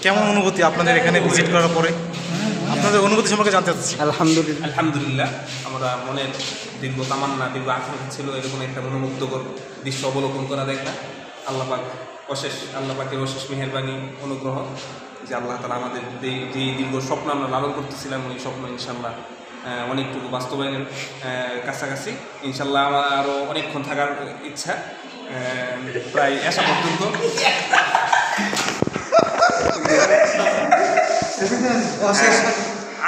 কেমন অনুভূতি আপনাদের এখানে ভিজিট করার পরে? আপনাদের অনুভূতি সম্পর্কে জানতে চাচ্ছি। আলহামদুলিল্লাহ আমরা মনের দীর্ঘ তামান্না দীর্ঘ আকাঙ্ক্ষা ছিল এরকম একটা মনোমুগ্ধকর দৃশ্য অবলোকন করা দেখা। আল্লাহ পাকের অশেষ মেহেরবানি অনুগ্রহ যে আল্লাহ তাআলা আমাদের যে দীর্ঘ স্বপ্ন আমরা লালন করতেছিলাম ওই স্বপ্ন ইনশাআল্লাহ অনেকটুকু বাস্তবায়নের কাছাকাছি। ইনশাআল্লাহ আমার আরও অনেকক্ষণ থাকার ইচ্ছা, প্রায় আসা পর্যন্ত।